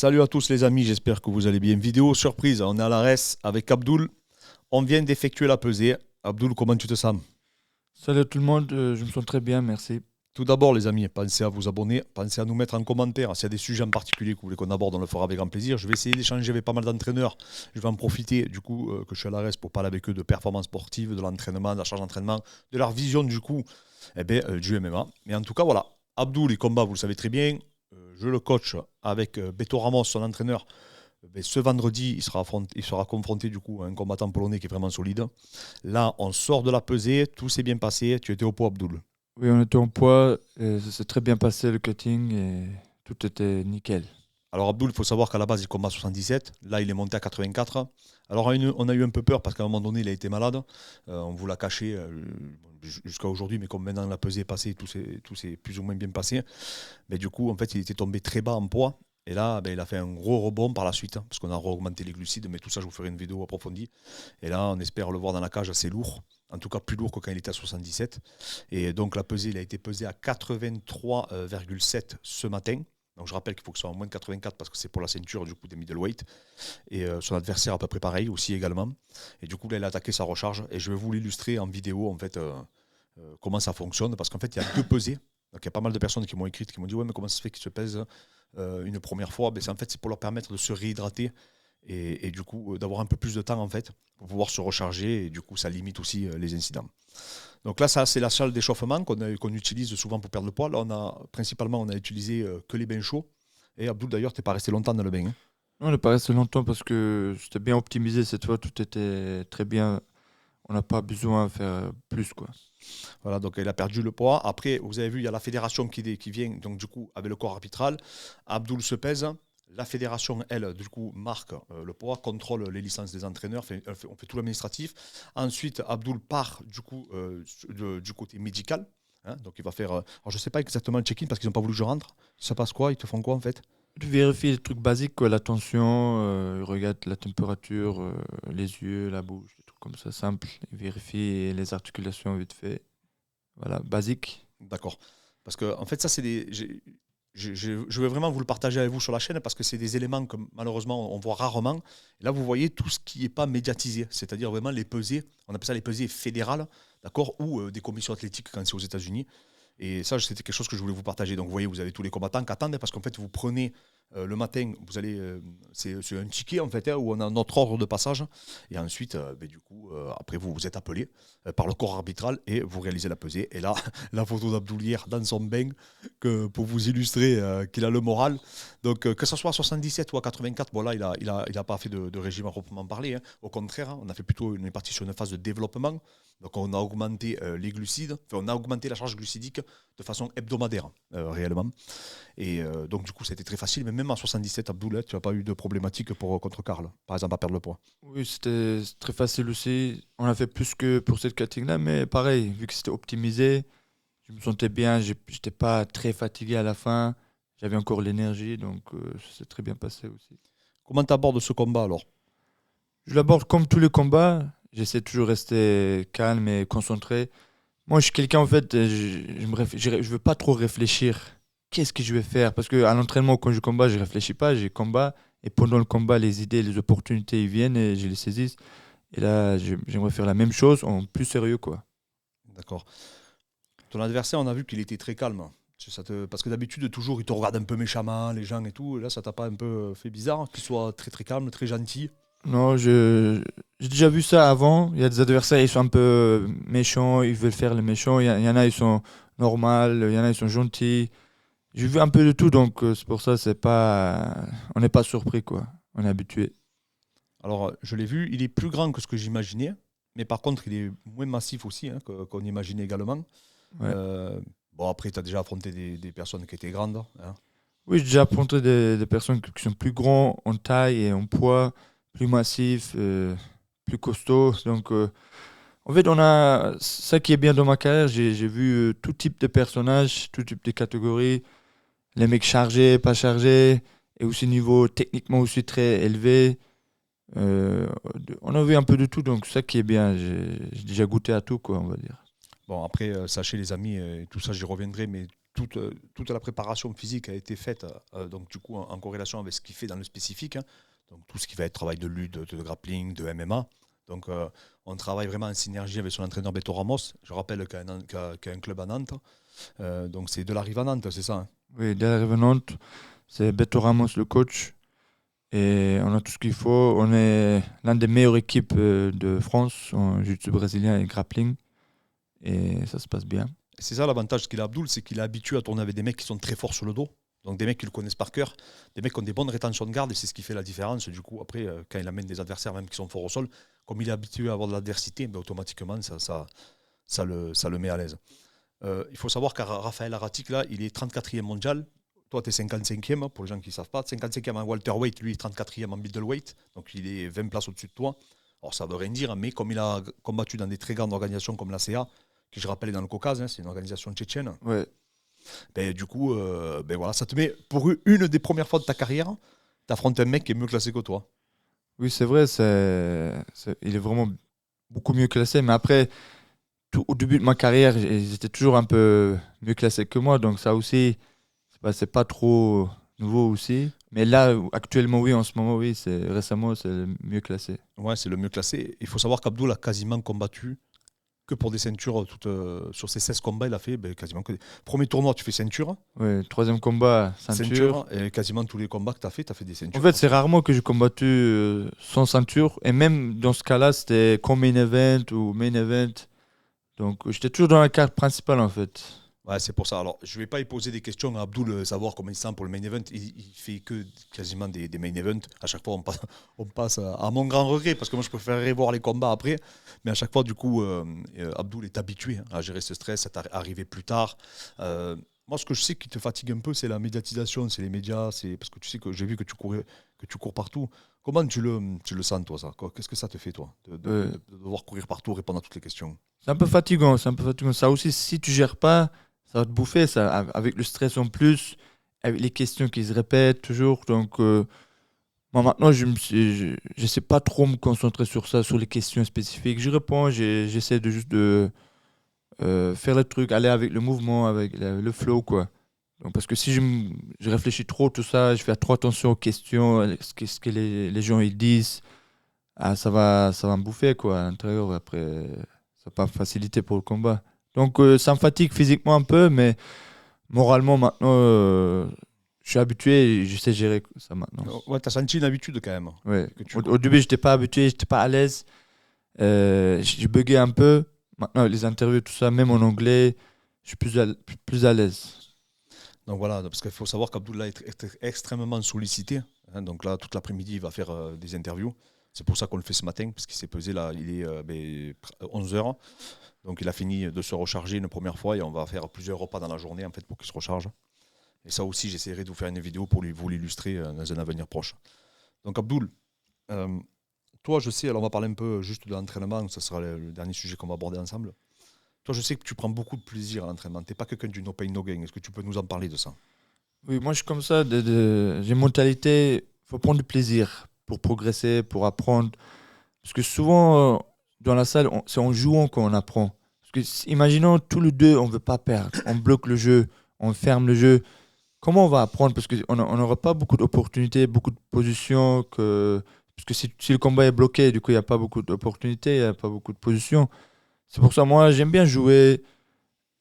Salut à tous les amis, j'espère que vous allez bien. Vidéo surprise, on est à l'ARES avec Abdoul. On vient d'effectuer la pesée. Abdoul, comment tu te sens? Salut à tout le monde, je me sens très bien, merci. Tout d'abord les amis, pensez à vous abonner, pensez à nous mettre en commentaire s'il y a des sujets en particulier que vous voulez qu'on aborde, on le fera avec grand plaisir. Je vais essayer d'échanger avec pas mal d'entraîneurs. Je vais en profiter du coup que je suis à l'ARES pour parler avec eux de performance sportive, de l'entraînement, de la charge d'entraînement, de leur vision du coup du MMA. Mais en tout cas voilà, Abdoul il combat, vous le savez très bien. Je le coach avec Beto Ramos, son entraîneur. Ce vendredi, il sera confronté du coup à un combattant polonais qui est vraiment solide. Là, on sort de la pesée, tout s'est bien passé. Tu étais au poids, Abdoul. Oui, on était en poids, et ça s'est très bien passé le cutting et tout était nickel. Alors, Abdoul, il faut savoir qu'à la base, il combat 77. Là, il est monté à 84. Alors, on a eu un peu peur parce qu'à un moment donné, il a été malade. On vous l'a caché jusqu'à aujourd'hui, mais comme maintenant la pesée est passée, tout s'est plus ou moins bien passé. Mais du coup, en fait, il était tombé très bas en poids. Et là, il a fait un gros rebond par la suite, parce qu'on a augmenté les glucides, mais tout ça, je vous ferai une vidéo approfondie. Et là, on espère le voir dans la cage assez lourd, en tout cas plus lourd que quand il était à 77. Et donc, la pesée, il a été pesé à 83,7 ce matin. Donc, je rappelle qu'il faut que ce soit en moins de 84 parce que c'est pour la ceinture du coup des middleweight. Et son adversaire à peu près pareil aussi également. Et du coup, là, il a attaqué sa recharge. Et je vais vous l'illustrer en vidéo, en fait, comment ça fonctionne. Parce qu'en fait, il y a deux pesées. Donc, il y a pas mal de personnes qui m'ont écrit, qui m'ont dit ouais, mais comment ça se fait qu'ils se pèsent une première fois? En fait, c'est pour leur permettre de se réhydrater et du coup d'avoir un peu plus de temps en fait pour pouvoir se recharger et du coup ça limite aussi les incidents. Donc là, ça c'est la salle d'échauffement qu'on utilise souvent pour perdre le poids. Là, principalement on a utilisé que les bains chauds. Et Abdoul d'ailleurs, t'es pas resté longtemps dans le bain, hein. On n'est pas resté longtemps parce que c'était bien optimisé cette fois, tout était très bien. On n'a pas besoin de faire plus, quoi. Voilà, donc il a perdu le poids. Après, vous avez vu, il y a la fédération qui vient, donc du coup, avec le corps arbitral. Abdoul se pèse. La fédération, elle, du coup, marque le poids, contrôle les licences des entraîneurs, on fait tout l'administratif. Ensuite, Abdoul part, du coup, du côté médical. Hein, donc il va faire. Alors je ne sais pas exactement le check-in parce qu'ils n'ont pas voulu que je rentre. Ça passe quoi? Ils te font quoi en fait? Tu vérifies les trucs basiques, quoi, la tension, regarde la température, les yeux, la bouche, des trucs comme ça, simple. Il vérifie les articulations vite fait. Voilà, basique. D'accord. Parce que, en fait, ça, c'est des. Je veux vraiment vous le partager avec vous sur la chaîne parce que c'est des éléments que malheureusement on voit rarement. Et là, vous voyez tout ce qui n'est pas médiatisé, c'est-à-dire vraiment les pesées, on appelle ça les pesées fédérales, d'accord, ou des commissions athlétiques quand c'est aux États-Unis. Et ça, c'était quelque chose que je voulais vous partager. Donc, vous voyez, vous avez tous les combattants qui attendent parce qu'en fait, vous prenez le matin, c'est un ticket en fait, hein, où on a notre ordre de passage. Et ensuite, du coup, après, vous êtes appelé par le corps arbitral et vous réalisez la pesée. Et là, la photo d'Abdoulier dans son bain pour vous illustrer qu'il a le moral. Donc, que ce soit à 77 ou à 84, bon, là, il a pas fait de régime à proprement parler, hein. Au contraire, hein, on est parti sur une phase de développement. Donc, on a augmenté les glucides, enfin, on a augmenté la charge glucidique de façon hebdomadaire, réellement. Et donc, du coup, c'était très facile. Mais même à 77, Abdoul, tu n'as pas eu de problématique contre Karl, par exemple, à perdre le poids. Oui, c'était très facile aussi. On a fait plus que pour cette cutting-là, mais pareil, vu que c'était optimisé, je me sentais bien, j'étais pas très fatigué à la fin, j'avais encore l'énergie, donc ça s'est très bien passé aussi. Comment tu abordes ce combat alors? Je l'aborde comme tous les combats, j'essaie toujours de rester calme et concentré. Moi, je suis quelqu'un, en fait, je veux pas trop réfléchir. Qu'est-ce que je vais faire? Parce que à l'entraînement, quand je combats, je réfléchis pas, je combats. Et pendant le combat, les idées, les opportunités, ils viennent et je les saisis. Et là, j'aimerais faire la même chose en plus sérieux, quoi. D'accord. Ton adversaire, on a vu qu'il était très calme. Parce que d'habitude, toujours, il te regarde un peu méchamment, les gens et tout. Là, ça t'a pas un peu fait bizarre qu'il soit très très calme, très gentil? Non, j'ai déjà vu ça avant. Il y a des adversaires, ils sont un peu méchants, ils veulent faire les méchants. Il y en a, ils sont normaux, il y en a, ils sont gentils. J'ai vu un peu de tout, donc c'est pour ça, c'est pas, on n'est pas surpris, quoi. On est habitué. Alors, je l'ai vu, il est plus grand que ce que j'imaginais. Mais par contre, il est moins massif aussi hein, qu'on imaginait également. Ouais. Euh, bon, après, tu as déjà affronté des personnes qui étaient grandes, hein. Oui, j'ai déjà rencontré des personnes qui sont plus grands en taille et en poids, plus massifs, plus costauds. Donc, en fait, on a ça qui est bien dans ma carrière. J'ai vu tout type de personnages, tout type de catégories. Les mecs chargés, pas chargés, et aussi niveau techniquement aussi très élevé. On a vu un peu de tout, donc ça qui est bien. J'ai déjà goûté à tout, quoi, on va dire. Bon, après, sachez les amis, tout ça, j'y reviendrai, mais toute la préparation physique a été faite donc du coup en corrélation avec ce qu'il fait dans le spécifique. Donc tout ce qui va être travail de lutte, de grappling, de MMA. Donc on travaille vraiment en synergie avec son entraîneur Beto Ramos. Je rappelle qu'il y a un club à Nantes. Donc c'est de la rive à Nantes, c'est ça, hein? Oui, de la Rive Nantes, c'est Beto Ramos le coach. Et on a tout ce qu'il faut. On est l'une des meilleures équipes de France en jiu-jitsu brésilien et grappling. Et ça se passe bien. C'est ça l'avantage qu'il a Abdul, c'est qu'il est habitué à tourner avec des mecs qui sont très forts sur le dos. Donc des mecs qui le connaissent par cœur, des mecs qui ont des bonnes rétentions de garde et c'est ce qui fait la différence. Du coup, après, quand il amène des adversaires même qui sont forts au sol, comme il est habitué à avoir de l'adversité, ben, automatiquement, ça le met à l'aise. Il faut savoir qu'à Raphaël Aratic, là, il est 34e mondial. Toi, tu es 55e, pour les gens qui ne savent pas. 55e en welterweight, lui, 34e en middleweight. Donc, il est 20 places au-dessus de toi. Alors, ça ne veut rien dire, mais comme il a combattu dans des très grandes organisations comme la CA, qui, je rappelle, est dans le Caucase, hein, c'est une organisation tchétchène. Ouais. Ben, du coup, voilà, ça te met, pour une des premières fois de ta carrière, tu affrontes un mec qui est mieux classé que toi. Oui, c'est vrai. Il est vraiment beaucoup mieux classé. Mais après, au début de ma carrière, j'étais toujours un peu mieux classé que moi. Donc ça aussi, c'est pas trop nouveau aussi. Mais là, actuellement, oui, en ce moment, oui, récemment, c'est le mieux classé. Ouais, c'est le mieux classé. Il faut savoir qu'Abdul a quasiment combattu que pour des ceintures. Sur ses 16 combats, il a fait quasiment que des... Premier tournoi, tu fais ceinture. Ouais, troisième combat, ceinture. Et quasiment tous les combats que tu as fait des ceintures. En fait, c'est rarement que j'ai combattu sans ceinture. Et même dans ce cas-là, c'était comme main event ou main event. Donc, j'étais toujours dans la carte principale, en fait. Ouais, c'est pour ça. Alors, je ne vais pas y poser des questions à Abdul, savoir comment il se sent pour le main event. Il fait que quasiment des main events. À chaque fois, on passe à mon grand regret, parce que moi, je préférerais voir les combats après. Mais à chaque fois, du coup, Abdul est habitué à gérer ce stress, à arriver plus tard. Moi, ce que je sais qui te fatigue un peu, c'est la médiatisation, c'est les médias. Parce que tu sais que j'ai vu que tu cours partout. Comment tu le sens, toi, ça? Qu'est-ce que ça te fait, toi, de devoir courir partout, répondre à toutes les questions? C'est un peu fatigant, c'est un peu fatigant. Ça aussi, si tu gères pas, ça va te bouffer, ça, avec le stress en plus, avec les questions qui se répètent toujours. Donc, moi maintenant, je sais pas trop me concentrer sur ça, sur les questions spécifiques. Je réponds, j'essaie de juste de faire le truc, aller avec le mouvement, avec le flow, quoi. Donc, parce que si je réfléchis trop, tout ça, je fais trop attention aux questions, ce que les gens ils disent, ça va me bouffer, quoi, à l'intérieur. Après, ça va pas me faciliter pour le combat. Donc, ça me fatigue physiquement un peu, mais moralement, maintenant, je suis habitué et je sais gérer ça maintenant. Ouais, tu as senti une habitude quand même. Ouais. Au début, j'étais pas habitué, j'étais pas à l'aise. J'ai bugué un peu. Maintenant, les interviews, tout ça, même en anglais, je suis plus à l'aise. Donc voilà, parce qu'il faut savoir qu'Abdullah est extrêmement sollicité. Hein, donc là, toute l'après-midi, il va faire des interviews. C'est pour ça qu'on le fait ce matin, parce qu'il s'est pesé là, il est 11h. Donc il a fini de se recharger une première fois et on va faire plusieurs repas dans la journée en fait, pour qu'il se recharge. Et ça aussi, j'essaierai de vous faire une vidéo pour vous l'illustrer dans un avenir proche. Donc Abdul, toi, je sais, alors on va parler un peu juste de l'entraînement, ça sera le dernier sujet qu'on va aborder ensemble. Toi, je sais que tu prends beaucoup de plaisir à l'entraînement. Tu n'es pas quelqu'un du no pain, no gain. Est-ce que tu peux nous en parler de ça? Oui, moi je suis comme ça. J'ai une mentalité, il faut prendre du plaisir pour progresser, pour apprendre. Parce que souvent, dans la salle, c'est en jouant qu'on apprend. Parce que imaginons tous les deux, on ne veut pas perdre. On bloque le jeu, on ferme le jeu. Comment on va apprendre? Parce qu'on n'aura pas beaucoup d'opportunités, beaucoup de positions. Parce que si le combat est bloqué, du coup, il n'y a pas beaucoup d'opportunités, il n'y a pas beaucoup de positions. C'est pour ça, moi, j'aime bien jouer,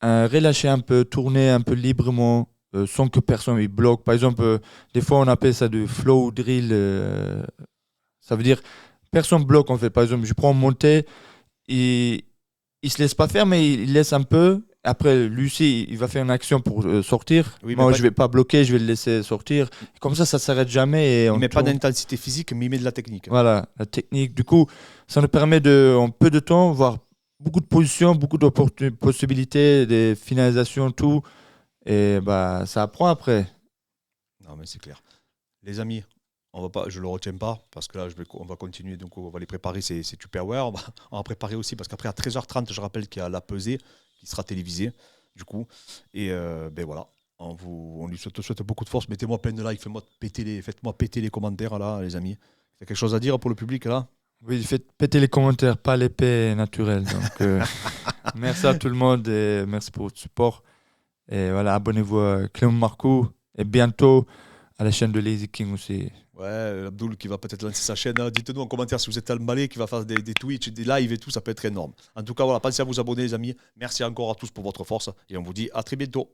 relâcher un peu, tourner un peu librement, sans que personne ne bloque. Par exemple, des fois, on appelle ça du flow drill. Ça veut dire personne bloque, en fait. Par exemple, je prends montée, il ne se laisse pas faire, mais il laisse un peu. Après, lui aussi, il va faire une action pour sortir. Oui, Moi, je ne vais pas bloquer, je vais le laisser sortir. Comme ça ne s'arrête jamais. Il ne met pas d'intensité physique, mais il met de la technique. Voilà, la technique. Du coup, ça nous permet en peu de temps, voir beaucoup de positions, beaucoup de possibilités, des finalisations, tout. Et bah, ça apprend après. Non, mais c'est clair. Les amis, je ne le retiens pas, parce que là, on va continuer. Donc, on va les préparer, c'est Tupperware. On va préparer aussi, parce qu'après, à 13h30, je rappelle qu'il y a la pesée qui sera télévisée, du coup. Et ben voilà, on lui souhaite beaucoup de force. Mettez-moi plein de likes, faites-moi péter les commentaires, là, les amis. Il y a quelque chose à dire pour le public, là? Oui, faites péter les commentaires, pas l'épée naturelle. Donc, merci à tout le monde et merci pour votre support. Et voilà, abonnez-vous à Clément Marco et bientôt à la chaîne de Lazy King aussi. Ouais, Abdul qui va peut-être lancer sa chaîne. Dites-nous en commentaire si vous êtes emballé, qui va faire des Twitch, des lives et tout, ça peut être énorme. En tout cas, voilà, pensez à vous abonner les amis. Merci encore à tous pour votre force et on vous dit à très bientôt.